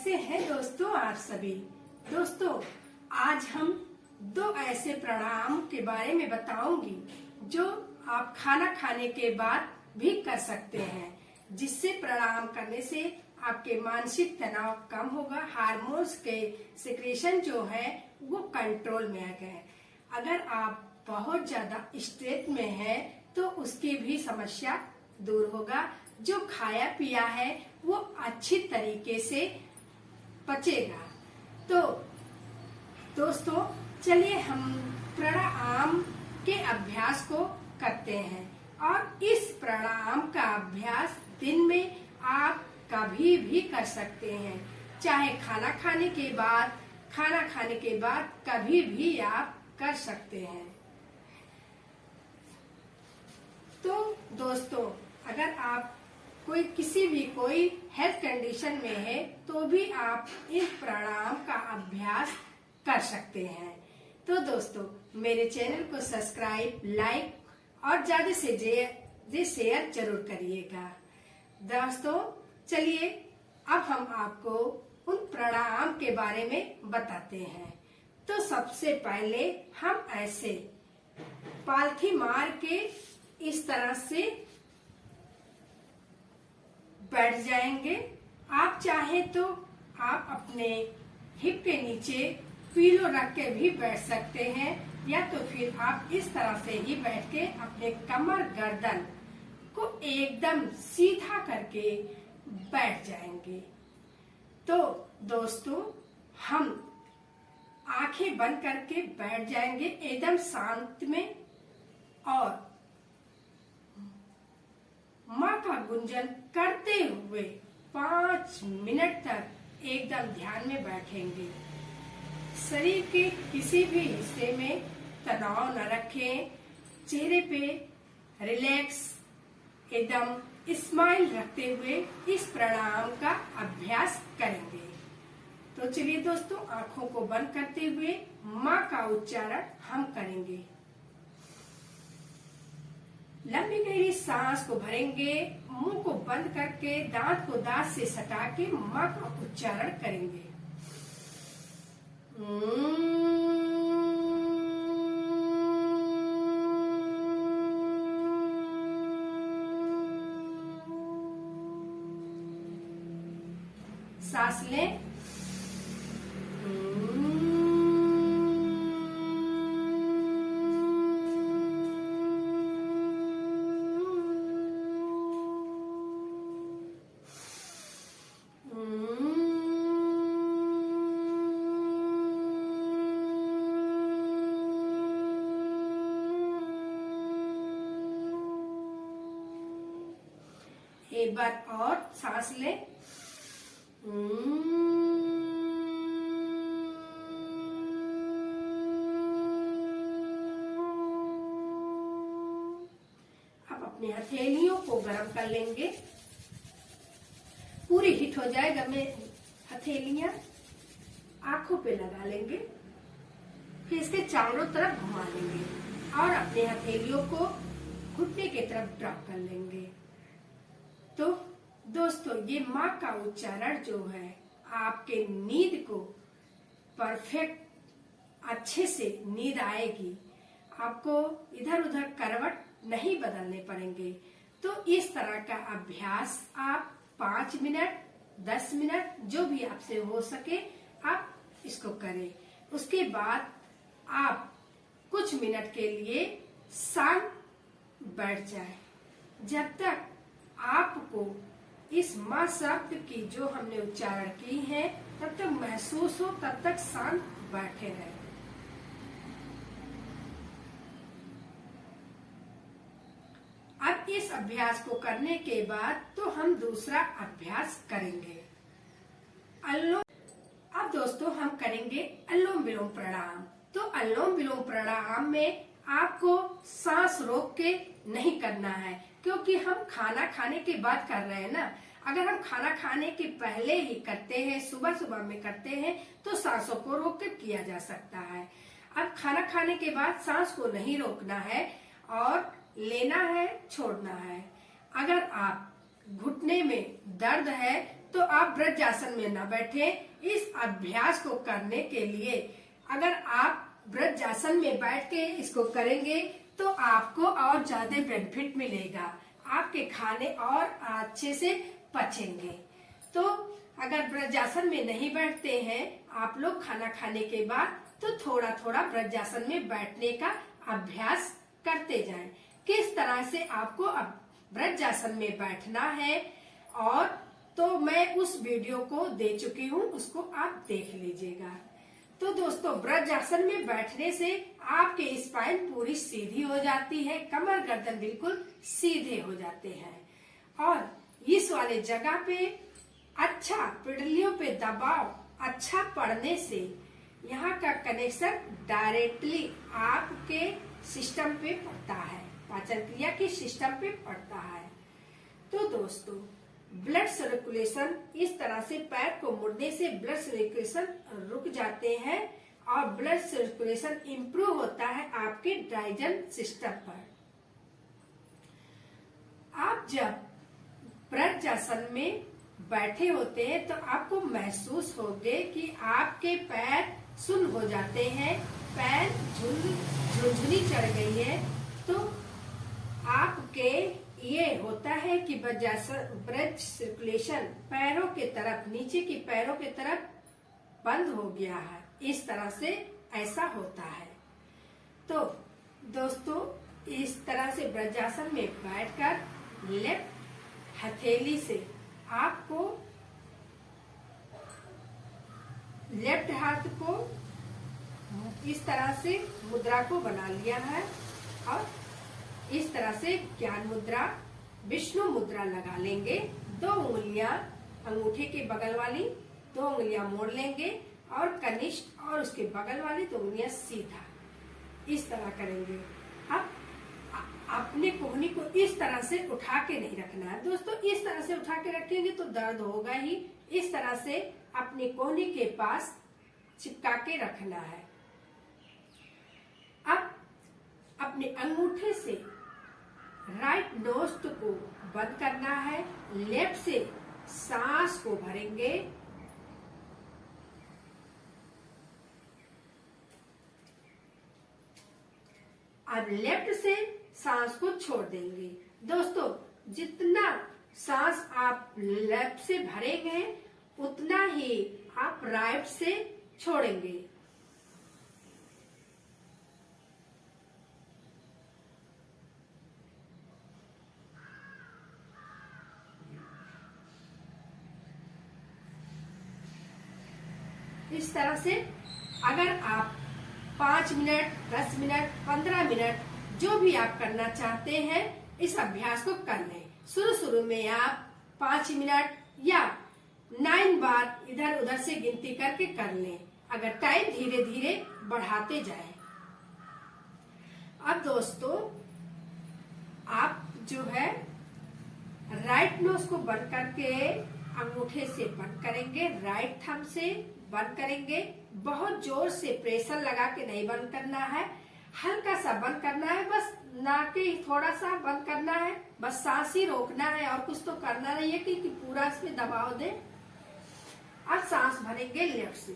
कैसे हैं दोस्तों आप सभी। दोस्तों आज हम दो ऐसे प्राणायाम के बारे में बताऊंगी जो आप खाना खाने के बाद भी कर सकते हैं, जिससे प्राणायाम करने से आपके मानसिक तनाव कम होगा, हार्मोन्स के सिक्रेशन जो है वो कंट्रोल में आ गए। अगर आप बहुत ज्यादा स्ट्रेस में हैं तो उसकी भी समस्या दूर होगा। जो खाया पिया है वो अच्छी तरीके से पचेगा। तो दोस्तों चलिए हम प्राणायाम के अभ्यास को करते हैं। और इस प्राणायाम का अभ्यास दिन में आप कभी भी कर सकते हैं, चाहे खाना खाने के बाद कभी भी आप कर सकते हैं। तो दोस्तों अगर आप कोई हेल्थ कंडीशन में है तो भी आप इस प्राणायाम का अभ्यास कर सकते हैं। तो दोस्तों मेरे चैनल को सब्सक्राइब, लाइक और ज्यादा से ज्यादा शेयर जरूर करिएगा। दोस्तों चलिए अब हम आपको उन प्राणायाम के बारे में बताते हैं। तो सबसे पहले हम ऐसे पालथी मार के इस तरह से बैठ जाएंगे। आप चाहे तो आप अपने हिप के नीचे पीलो रख के भी बैठ सकते हैं, या तो फिर आप इस तरह से ही बैठ के अपने कमर गर्दन को एकदम सीधा करके बैठ जाएंगे। तो दोस्तों हम आंखें बंद करके बैठ जाएंगे एकदम शांत में, और माँ का गुंजन करते हुए 5 मिनट तक एकदम ध्यान में बैठेंगे। शरीर के किसी भी हिस्से में तनाव न रखें, चेहरे पे रिलैक्स एकदम स्माइल रखते हुए इस प्राणायाम का अभ्यास करेंगे। तो चलिए दोस्तों आंखों को बंद करते हुए माँ का उच्चारण हम करेंगे। लंबी गहरी सांस को भरेंगे, मुंह को बंद करके दांत को दांत से सटा के माँ का उच्चारण करेंगे। सांस लें, एक बार और सांस लें। अब अपने हथेलियों को गर्म कर लेंगे, पूरी हिट हो जाएगा में हथेलियां आंखों पे लगा लेंगे, फिर इसके चारों तरफ घुमा लेंगे और अपने हथेलियों को घुटने की तरफ ड्रॉप कर लेंगे। तो दोस्तों ये माँ का उच्चारण जो है आपके नींद को परफेक्ट अच्छे से नींद आएगी, आपको इधर उधर करवट नहीं बदलने पड़ेंगे। तो इस तरह का अभ्यास आप 5 मिनट 10 मिनट जो भी आपसे हो सके आप इसको करें। उसके बाद आप कुछ मिनट के लिए शांत बैठ जाए, जब तक आपको इस माँ शब्द की जो हमने उच्चारण की है तब तक महसूस हो, तब तक शांत बैठे रहे। अब इस अभ्यास को करने के बाद तो हम दूसरा अभ्यास करेंगे अब दोस्तों हम करेंगे अनुलोम विलोम प्राणायाम। तो अनुलोम विलोम प्राणायाम में आपको सांस रोक के नहीं करना है, क्योंकि हम खाना खाने के बाद कर रहे हैं ना। अगर हम खाना खाने के पहले ही करते हैं, सुबह सुबह में करते हैं, तो सांसों को रोक कर किया जा सकता है। अब खाना खाने के बाद सांस को नहीं रोकना है और लेना है, छोड़ना है। अगर आप घुटने में दर्द है तो आप वज्रासन में न बैठे। इस अभ्यास को करने के लिए अगर आप वज्रासन में बैठ के इसको करेंगे तो आपको और ज्यादा बेनिफिट मिलेगा, आपके खाने और अच्छे से पचेंगे। तो अगर वज्रासन में नहीं बैठते हैं आप लोग खाना खाने के बाद, तो थोड़ा थोड़ा वज्रासन में बैठने का अभ्यास करते जाएं। किस तरह से आपको वज्रासन में बैठना है और तो मैं उस वीडियो को दे चुकी हूँ, उसको आप देख लीजिएगा। तो दोस्तों, वज्रासन में बैठने से आपके स्पाइन पूरी सीधी हो जाती है, कमर गर्दन बिल्कुल सीधे हो जाते हैं और इस वाले जगह पे अच्छा पिंडलियों पे दबाव अच्छा पड़ने से यहाँ का कनेक्शन डायरेक्टली आपके सिस्टम पे पड़ता है, पाचन क्रिया के सिस्टम पे पड़ता है। तो दोस्तों, ब्लड सर्कुलेशन इस तरह से पैर को मुड़ने से ब्लड सर्कुलेशन रुक जाते हैं और ब्लड सर्कुलेशन इंप्रूव होता है आपके डाइजेशन सिस्टम पर। आप जब वज्रासन में बैठे होते हैं तो आपको महसूस होगे कि आपके पैर सुन्न हो जाते हैं, पैर झुनझुनी चढ़ गई है। तो आपके ये होता है कि ब्लड सर्कुलेशन पैरों के तरफ, नीचे की पैरों के तरफ बंद हो गया है। इस तरह से ऐसा होता है। तो दोस्तों, इस तरह से वज्रासन में बैठकर लेफ्ट हथेली से आपको लेफ्ट हाथ को इस तरह से मुद्रा को बना लिया है और इस तरह से ज्ञान मुद्रा, विष्णु मुद्रा लगा लेंगे। 2 उंगलियां अंगूठे के बगल वाली 2 उंगलियां मोड़ लेंगे और कनिष्ठ और उसके बगल वाली 2 उंगलियां सीधा इस तरह करेंगे। अब अपने कोहनी को इस तरह से उठा के नहीं रखना है दोस्तों, इस तरह से उठा के रखेंगे तो दर्द होगा ही। इस तरह से अपने कोहनी के पास चिपका के रखना है। अब अपने अंगूठे से राइट नोस्ट को बंद करना है, लेफ्ट से सांस को भरेंगे, अब लेफ्ट से सांस को छोड़ देंगे। दोस्तों, जितना सांस आप लेफ्ट से भरेंगे उतना ही आप राइट से छोड़ेंगे। इस तरह से अगर आप 5 मिनट, 10 मिनट, 15 मिनट जो भी आप करना चाहते हैं इस अभ्यास को कर लें। शुरू में आप 5 मिनट या 9 बार इधर उधर से गिनती करके कर लें, अगर टाइम धीरे धीरे बढ़ाते जाएं। अब दोस्तों, आप जो है राइट नोज को बंद करके अंगूठे से बंद करेंगे, राइट थंब से बंद करेंगे। बहुत जोर से प्रेशर लगा के नहीं बंद करना है, हल्का सा बंद करना है, बस नाके थोड़ा सा बंद करना है, बस सांस ही रोकना है और कुछ तो करना नहीं है कि पूरा इसमें दबाव दे। अब सांस भरेंगे लेफ्ट से,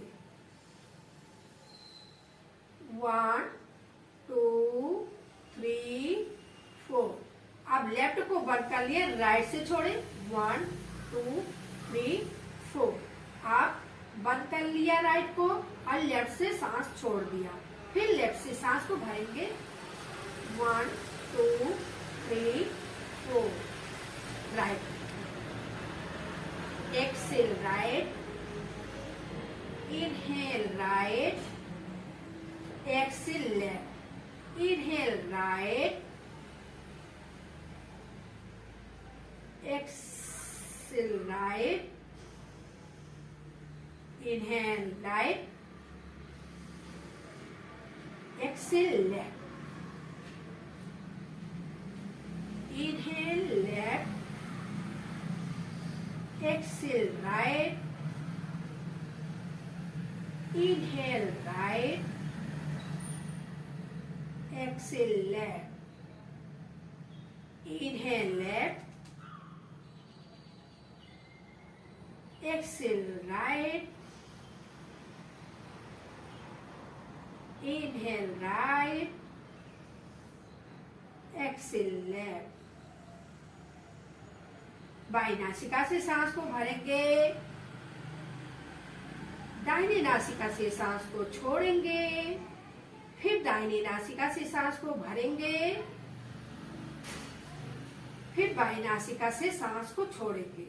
1 2 3 4। अब लेफ्ट को बंद कर लिए, राइट से छोड़े, 1 2 3 4। आप बंद कर लिया राइट को और लेफ्ट से सांस छोड़ दिया, फिर लेफ्ट से सांस को भरेंगे, 1 2 3 4। Right, exhale right, inhale right, exhale left, inhale right, exhale right, inhale right, exhale left, inhale left, exhale right, inhale right, exhale left, inhale left, exhale right, inhale right, exhale left। By नासिका से सांस को भरेंगे, दाहिनी नासिका से सांस को छोड़ेंगे, फिर दाहिनी नासिका से सांस को भरेंगे, फिर बाई नासिका से सांस को छोड़ेंगे।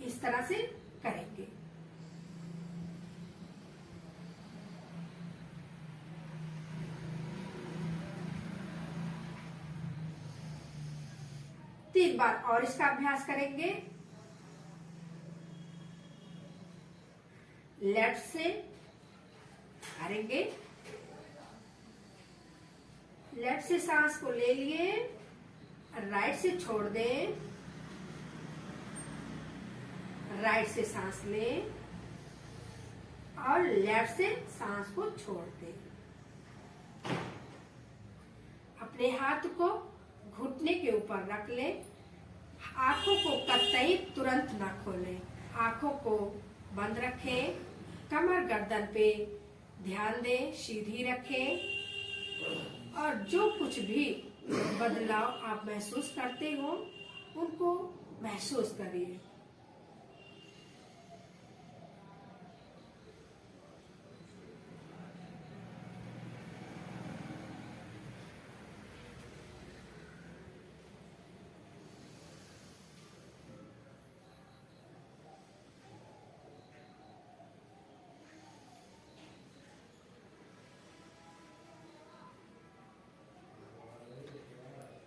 इस तरह से करेंगे। तीन बार और इसका अभ्यास करेंगे। लेफ्ट से भरेंगे, लेफ्ट से सांस को ले लिए, राइट से छोड़ दें, राइट से सांस लें और लेफ्ट से सांस को छोड़ दें। अपने हाथ को घुटने के ऊपर रख लें, आंखों को कतई तुरंत ना खोलें, आंखों को बंद रखें, कमर गर्दन पे ध्यान दें, सीधी रखें और जो कुछ भी बदलाव आप महसूस करते हो उनको महसूस करिए।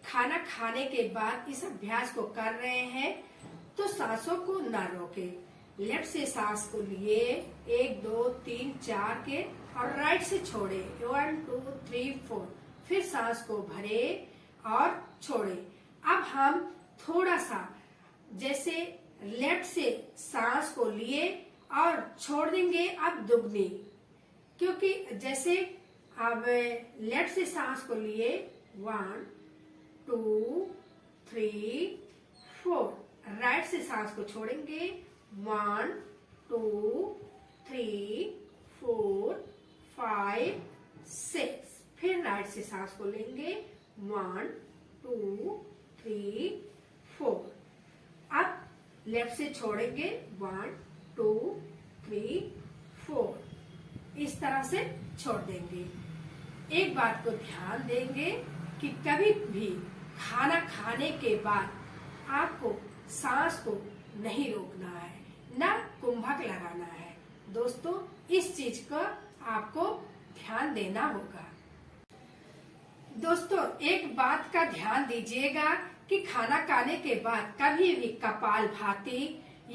खाना खाने के बाद इस अभ्यास को कर रहे हैं तो सांसों को ना रोकें। लेफ्ट से सांस को लिए 1 2 3 4 के और राइट से छोड़े 1 2 3 4, फिर सांस को भरे और छोड़े। अब हम थोड़ा सा जैसे लेफ्ट से सांस को लिए और छोड़ देंगे अब दुगनी, क्योंकि जैसे अब लेफ्ट से सांस को लिए 1 2 3 4, राइट से सांस को छोड़ेंगे 1 2 3 4 5 6, फिर राइट से सांस को लेंगे 1 2 3 4। अब लेफ्ट से छोड़ेंगे 1 2 3 4, इस तरह से छोड़ देंगे। एक बात को ध्यान देंगे कि कभी भी खाना खाने के बाद आपको सांस को नहीं रोकना है, ना कुंभक लगाना है। दोस्तों, इस चीज का आपको ध्यान देना होगा। दोस्तों, एक बात का ध्यान दीजिएगा कि खाना खाने के बाद कभी भी कपालभाति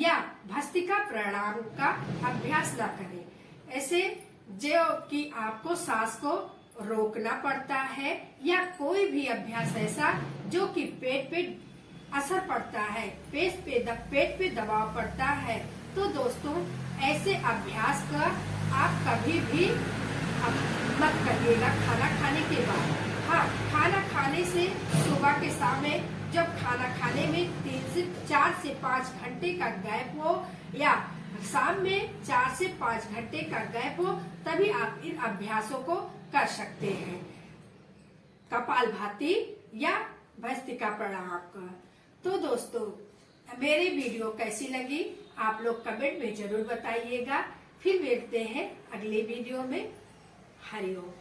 या भस्त्रिका प्राणायाम का अभ्यास न करें। ऐसे जो कि आपको सांस को रोकना पड़ता है या कोई भी अभ्यास ऐसा जो कि पेट पे असर पड़ता है, पेट पे दबाव पड़ता है, तो दोस्तों ऐसे अभ्यास का आप कभी भी मत करिएगा खाना खाने के बाद। हाँ, खाना खाने से सुबह के समय जब खाना खाने में 4 से 5 घंटे का गैप हो या शाम में 4 से 5 घंटे का गैप हो, तभी आप इन अभ्यासों को कर सकते हैं, कपालभाति या भस्त्रिका प्राणायाम का। तो दोस्तों, मेरी वीडियो कैसी लगी आप लोग कमेंट में जरूर बताइएगा। फिर मिलते हैं अगले वीडियो में। हरि ओम।